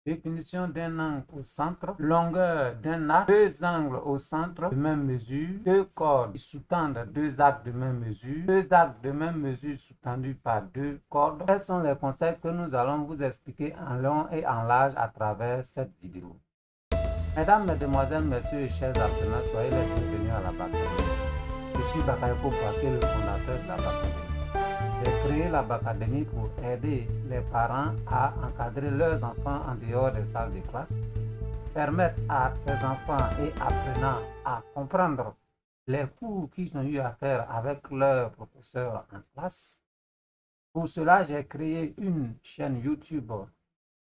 Définition d'un angle au centre, longueur d'un arc, deux angles au centre de même mesure, deux cordes qui sous-tendent deux arcs de même mesure, deux arcs de même mesure sous-tendus par deux cordes. Tels sont les concepts que nous allons vous expliquer en long et en large à travers cette vidéo. Mesdames, Mesdemoiselles, Messieurs et chers apprenants, soyez les bienvenus à la Bacadémie. Je suis Bakayoko Baké, le fondateur de la Bacadémie. J'ai créé la Bacadémie pour aider les parents à encadrer leurs enfants en dehors des salles de classe, permettre à ces enfants et apprenants à comprendre les cours qu'ils ont eu à faire avec leurs professeurs en classe. Pour cela, j'ai créé une chaîne YouTube,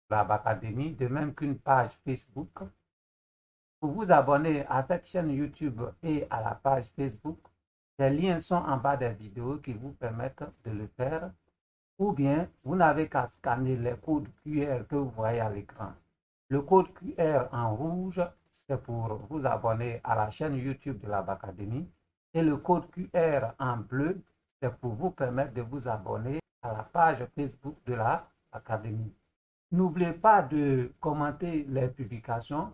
la Bacadémie, de même qu'une page Facebook. Pour vous abonner à cette chaîne YouTube et à la page Facebook, les liens sont en bas des vidéos qui vous permettent de le faire, ou bien vous n'avez qu'à scanner les codes QR que vous voyez à l'écran. Le code QR en rouge, c'est pour vous abonner à la chaîne YouTube de la Bacadémie, et le code QR en bleu, c'est pour vous permettre de vous abonner à la page Facebook de la Bacadémie. N'oubliez pas de commenter les publications,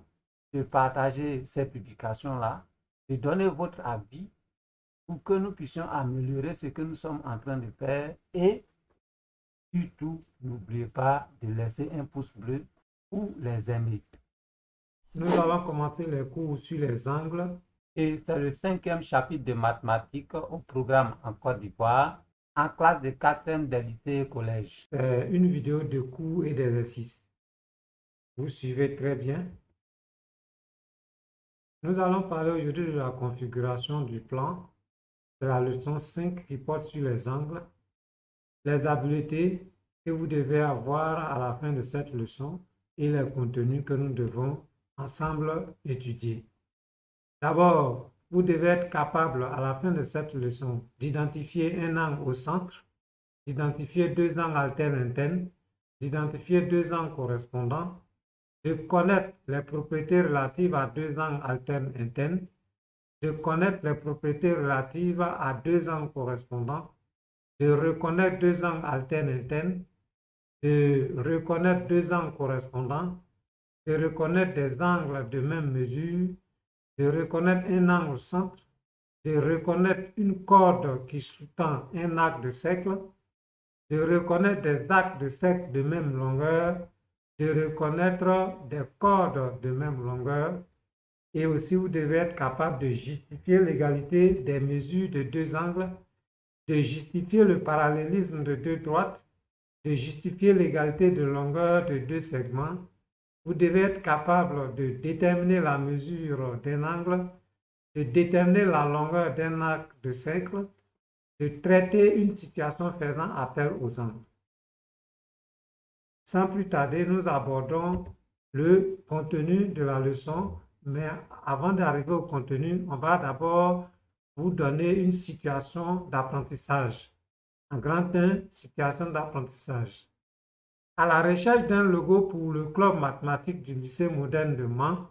de partager ces publications-là, de donner votre avis pour que nous puissions améliorer ce que nous sommes en train de faire et surtout, n'oubliez pas de laisser un pouce bleu ou les aimer. Nous allons commencer les cours sur les angles et c'est le 5e chapitre de mathématiques au programme en Côte d'Ivoire en classe de 4e des lycées et collèges. C'est une vidéo de cours et d'exercices. Vous suivez très bien. Nous allons parler aujourd'hui de la configuration du plan de la leçon 5 qui porte sur les angles, les habiletés que vous devez avoir à la fin de cette leçon et les contenus que nous devons ensemble étudier. D'abord, vous devez être capable à la fin de cette leçon d'identifier un angle au centre, d'identifier deux angles alternes internes, d'identifier deux angles correspondants, de connaître les propriétés relatives à deux angles alternes internes, de connaître les propriétés relatives à deux angles correspondants, de reconnaître deux angles alternes internes, de reconnaître deux angles correspondants, de reconnaître des angles de même mesure, de reconnaître un angle centre, de reconnaître une corde qui sous-tend un arc de cercle, de reconnaître des arcs de cercle de même longueur, de reconnaître des cordes de même longueur, et aussi vous devez être capable de justifier l'égalité des mesures de deux angles, de justifier le parallélisme de deux droites, de justifier l'égalité de longueur de deux segments. Vous devez être capable de déterminer la mesure d'un angle, de déterminer la longueur d'un arc de cercle, de traiter une situation faisant appel aux angles. Sans plus tarder, nous abordons le contenu de la leçon, mais avant d'arriver au contenu, on va d'abord vous donner une situation d'apprentissage. En grand 1, situation d'apprentissage. À la recherche d'un logo pour le club mathématique du lycée moderne de Mans,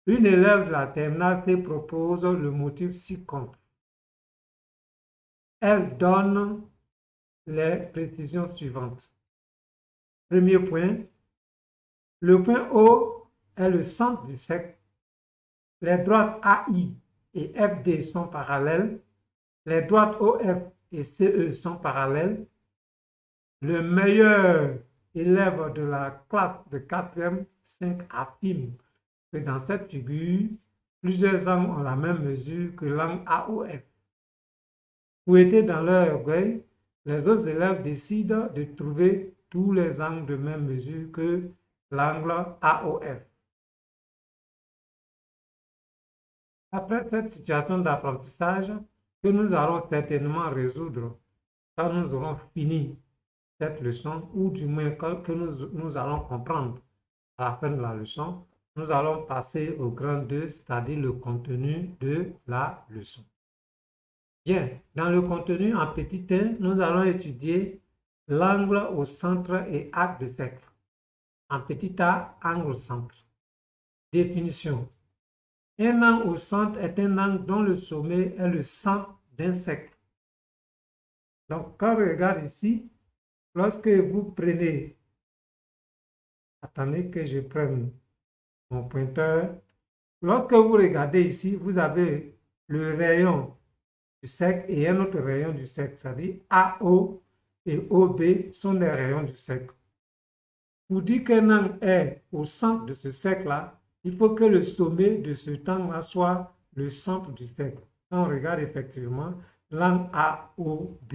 une élève de la terminale T propose le motif ci-contre. Elle donne les précisions suivantes. Premier point, le point O est le centre du cercle. Les droites AI et FD sont parallèles. Les droites OF et CE sont parallèles. Le meilleur élève de la classe de 4e 5 affirme que dans cette figure, plusieurs angles ont la même mesure que l'angle AOF. Fouettés dans leur orgueil, les autres élèves décident de trouver tous les angles de même mesure que l'angle AOF. Après cette situation d'apprentissage que nous allons certainement résoudre quand nous aurons fini cette leçon, ou du moins que nous allons comprendre à la fin de la leçon, nous allons passer au grand 2, c'est-à-dire le contenu de la leçon. Bien, dans le contenu en petit 1, nous allons étudier l'angle au centre et arc de cercle. En petit a, angle au centre. Définition. Un angle au centre est un angle dont le sommet est le centre d'un cercle. Donc, quand on regarde ici, lorsque vous prenez Attendez que je prenne mon pointeur. Lorsque vous regardez ici, vous avez le rayon du cercle et un autre rayon du cercle, c'est-à-dire AO et OB sont des rayons du cercle. Pour dire qu'un angle est au centre de ce cercle-là, il faut que le sommet de ce angle-là soit le centre du cercle. Quand on regarde effectivement, l'angle AOB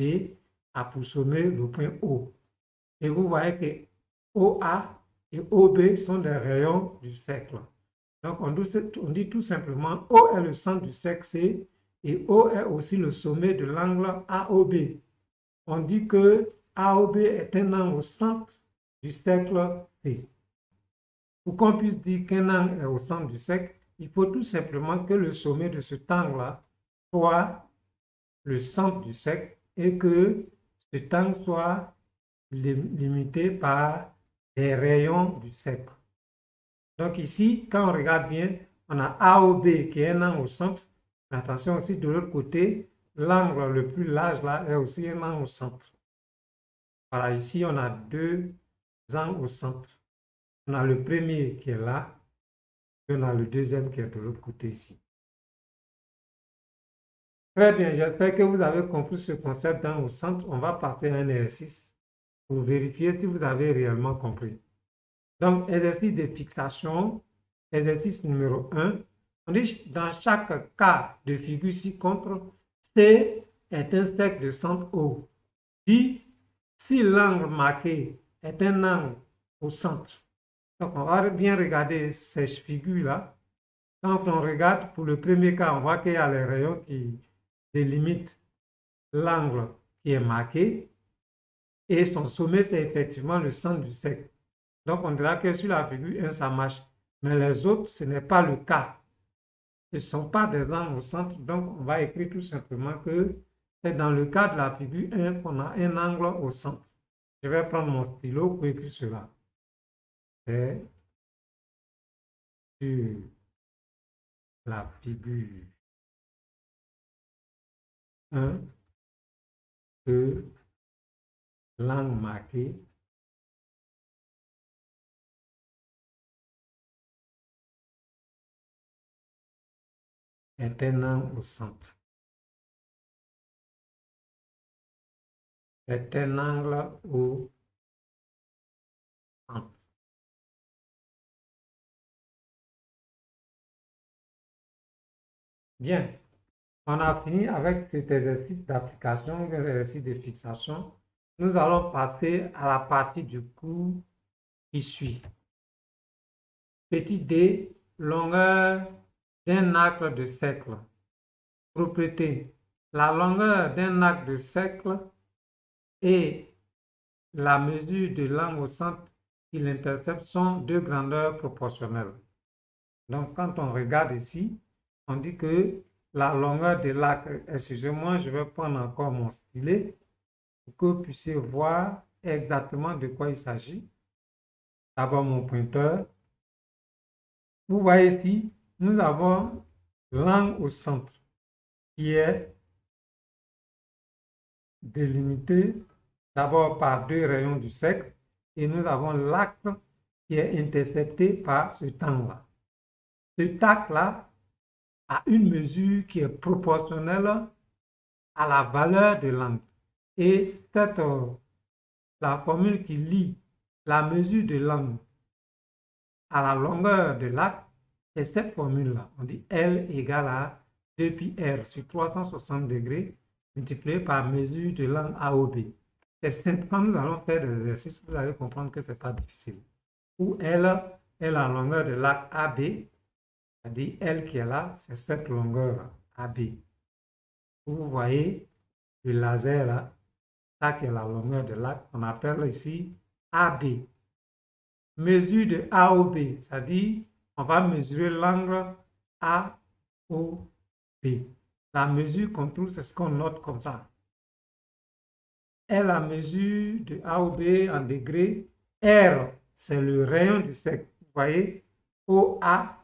a pour sommet le point O. Et vous voyez que OA et OB sont des rayons du cercle. Donc, on dit tout simplement O est le centre du cercle C et O est aussi le sommet de l'angle AOB. On dit que AOB est un angle au centre du cercle C. Pour qu'on puisse dire qu'un angle est au centre du cercle, il faut tout simplement que le sommet de cet angle-là soit le centre du cercle et que cet angle soit limité par des rayons du cercle. Donc ici, quand on regarde bien, on a AOB qui est un angle au centre. Mais attention aussi, de l'autre côté, l'angle le plus large là est aussi un angle au centre. Voilà, ici, on a deux angles au centre. On a le premier qui est là, et on a le deuxième qui est de l'autre côté ici. Très bien, j'espère que vous avez compris ce concept d'angle au centre. On va passer à un exercice pour vérifier si vous avez réellement compris. Donc, exercice de fixation, exercice numéro 1. On dit dans chaque cas de figure ci-contre, C est un cercle de centre O. Dit si l'angle marqué est un angle au centre. Donc, on va bien regarder ces figures-là. Quand on regarde, pour le premier cas, on voit qu'il y a les rayons qui délimitent l'angle qui est marqué. Et son sommet, c'est effectivement le centre du cercle. Donc, on dira que sur la figure 1, ça marche. Mais les autres, ce n'est pas le cas. Ce ne sont pas des angles au centre. Donc, on va écrire tout simplement que c'est dans le cas de la figure 1 qu'on a un angle au centre. Je vais prendre mon stylo pour écrire cela. C'est sur la figure 1 que l'angle marqué est un angle au centre. Est un angle au centre. Bien, on a fini avec cet exercice d'application, exercice de fixation. Nous allons passer à la partie du cours qui suit. Petit d, longueur d'un arc de cercle. Propriété. La longueur d'un arc de cercle et la mesure de l'angle au centre qui l'intercepte sont deux grandeurs proportionnelles. Donc, quand on regarde ici, on dit que la longueur de l'arc, excusez-moi, je vais prendre encore mon stylet pour que vous puissiez voir exactement de quoi il s'agit. D'abord, mon pointeur. Vous voyez ici, nous avons l'angle au centre qui est délimité d'abord par deux rayons du cercle et nous avons l'arc qui est intercepté par ce angle-là. Cet arc-là a une mesure qui est proportionnelle à la valeur de l'angle. Et la formule qui lie la mesure de l'angle à la longueur de l'arc, c'est cette formule-là. On dit L égale à 2πr sur 360 degrés multiplié par mesure de l'angle AOB. C'est simple. Quand nous allons faire des exercices, vous allez comprendre que ce n'est pas difficile. Où L est la longueur de l'arc AB, c'est-à-dire L qui est là, c'est cette longueur AB. Vous voyez le laser là, ça qui est la longueur de l'arc, on appelle ici AB. Mesure de AOB, c'est-à-dire on va mesurer l'angle AOB. La mesure qu'on trouve, c'est ce qu'on note comme ça. est la mesure de A ou B en degrés. R, c'est le rayon du cercle. Vous voyez, OA,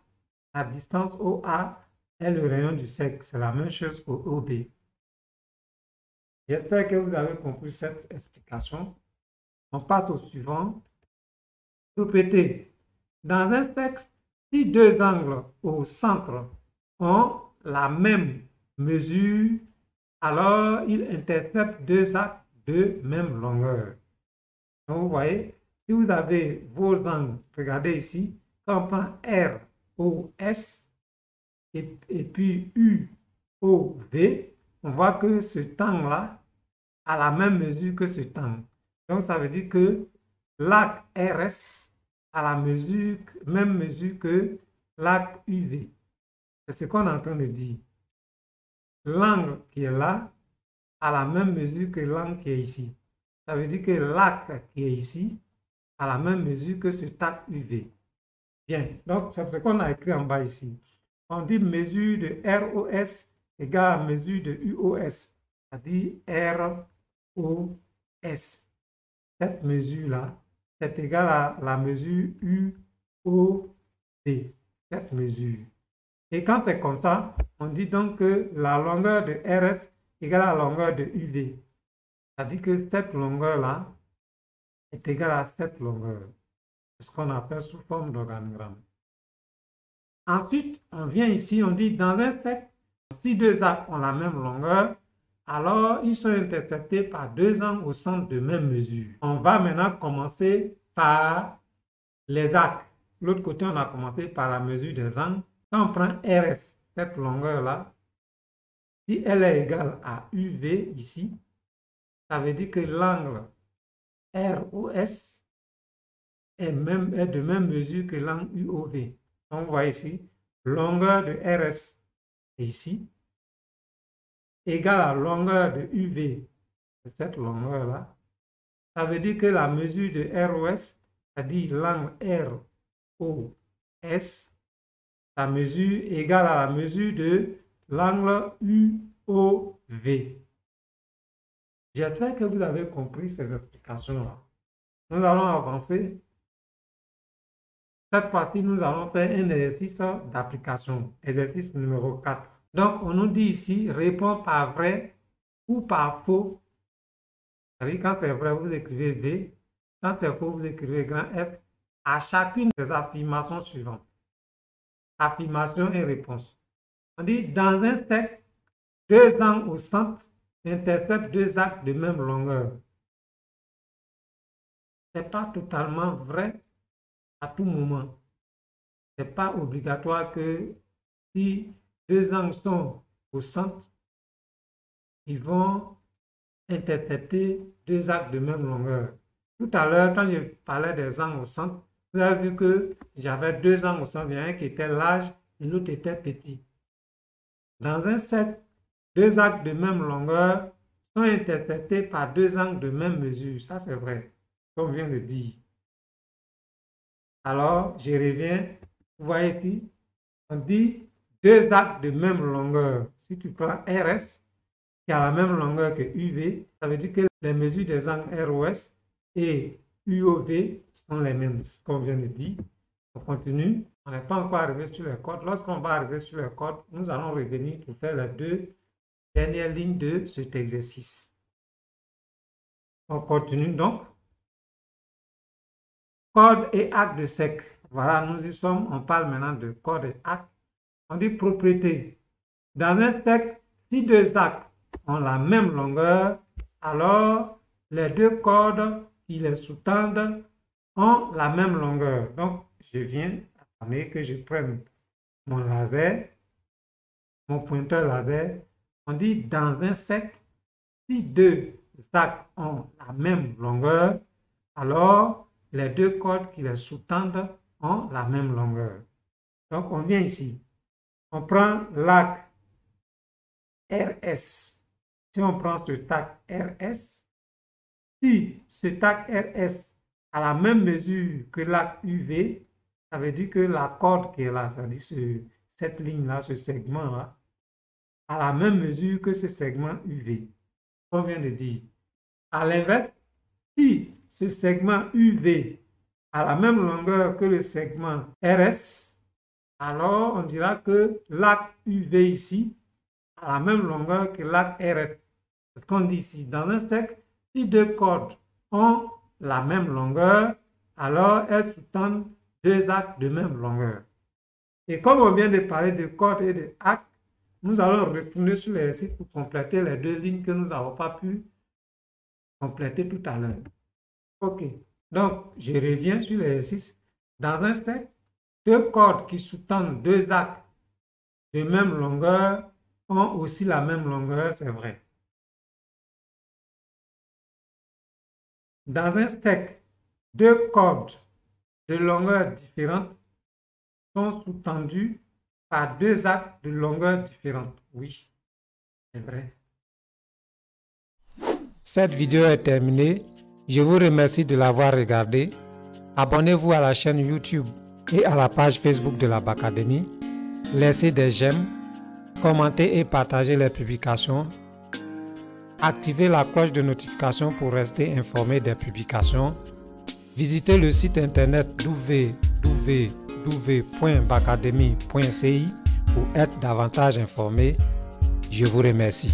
la distance OA est le rayon du cercle. C'est la même chose pour OB. J'espère que vous avez compris cette explication. On passe au suivant. Propriété. Dans un cercle, si deux angles au centre ont la même mesure, alors ils interceptent deux arcs de même longueur. Donc, vous voyez, si vous avez vos angles, regardez ici, quand on prend ROS et puis UOV, on voit que ce angle-là a la même mesure que cet angle. Donc, ça veut dire que l'arc RS a la même mesure que l'arc UV. C'est ce qu'on est en train de dire. L'angle qui est là a la même mesure que l'angle qui est ici. Ça veut dire que l'arc qui est ici a la même mesure que cet arc UV. Bien, donc c'est ce qu'on a écrit en bas ici. On dit mesure de ROS égale à mesure de UOS, c'est-à-dire ROS. Cette mesure-là, c'est égal à la mesure UOD, cette mesure. Et quand c'est comme ça, on dit donc que la longueur de RS égale à la longueur de UV. C'est-à-dire que cette longueur-là est égale à cette longueur. C'est ce qu'on appelle sous forme d'organogramme. Ensuite, on vient ici, on dit dans un cercle, si deux arcs ont la même longueur, alors ils sont interceptés par deux angles au centre de même mesure. On va maintenant commencer par les arcs. L'autre côté, on a commencé par la mesure des angles. Quand on prend RS, cette longueur-là, si elle est égale à UV ici, ça veut dire que l'angle ROS est de même mesure que l'angle UOV. Donc, vous voyez ici, longueur de RS est ici, égale à longueur de UV de cette longueur-là. Ça veut dire que la mesure de ROS, c'est-à-dire l'angle ROS, sa mesure est égale à la mesure de l'angle UOV. J'espère que vous avez compris ces explications-là. Nous allons avancer. Cette fois-ci, nous allons faire un exercice d'application, exercice numéro 4. Donc, on nous dit ici, réponds par vrai ou par faux. C'est-à-dire, quand c'est vrai, vous écrivez V. Quand c'est faux, vous écrivez grand F à chacune des affirmations suivantes. Affirmation et réponse. On dit, dans un cercle, deux angles au centre interceptent deux arcs de même longueur. Ce n'est pas totalement vrai à tout moment. Ce n'est pas obligatoire que si deux angles sont au centre, ils vont intercepter deux arcs de même longueur. Tout à l'heure, quand je parlais des angles au centre, vous avez vu que j'avais deux angles au centre. Il y en a un qui était large et l'autre était petit. Dans un cercle, deux arcs de même longueur sont interceptés par deux angles de même mesure. Ça, c'est vrai, comme je viens de dire. Alors, je reviens. Vous voyez ici, on dit deux arcs de même longueur. Si tu prends RS, qui a la même longueur que UV, ça veut dire que les mesures des angles ROS et UOV sont les mêmes, ce qu'on vient de dire. On continue. On n'est pas encore arrivé sur les codes. Lorsqu'on va arriver sur les codes, nous allons revenir pour faire les deux dernières lignes de cet exercice. On continue donc. Code et acte de cercle. Voilà, nous y sommes. On parle maintenant de code et acte. On dit propriété. Dans un cercle, si deux actes ont la même longueur, alors les deux cordes qui les sous-tendent ont la même longueur. Donc, je viens, attendez que je prenne mon laser, mon pointeur laser. On dit dans un cercle, si deux arcs ont la même longueur, alors les deux cordes qui les sous-tendent ont la même longueur. Donc, on vient ici. On prend l'arc RS. Si on prend ce arc RS, si ce arc RS a la même mesure que l'arc UV, ça veut dire que la corde qui est là, c'est-à-dire cette ligne-là, ce segment-là, a la même mesure que ce segment UV. On vient de dire. À l'inverse, si ce segment UV a la même longueur que le segment RS, alors on dira que l'arc UV ici a la même longueur que l'arc RS. C'est ce qu'on dit ici. Dans un cercle, si deux cordes ont la même longueur, alors elles sous-tendent deux arcs de même longueur. Et comme on vient de parler de cordes et de arcs, nous allons retourner sur l'exercice pour compléter les deux lignes que nous n'avons pas pu compléter tout à l'heure. Ok, donc je reviens sur l'exercice. Dans un steak, deux cordes qui sous-tendent deux arcs de même longueur ont aussi la même longueur, c'est vrai. Dans un steak, deux cordes de longueur différente sont sous-tendues par deux arcs de longueur différente. Oui, c'est vrai. Cette vidéo est terminée. Je vous remercie de l'avoir regardée. Abonnez-vous à la chaîne YouTube et à la page Facebook de la Bacadémie. Laissez des j'aime, commentez et partagez les publications. Activez la cloche de notification pour rester informé des publications. Visitez le site internet www.bacademy.ci pour être davantage informé. Je vous remercie.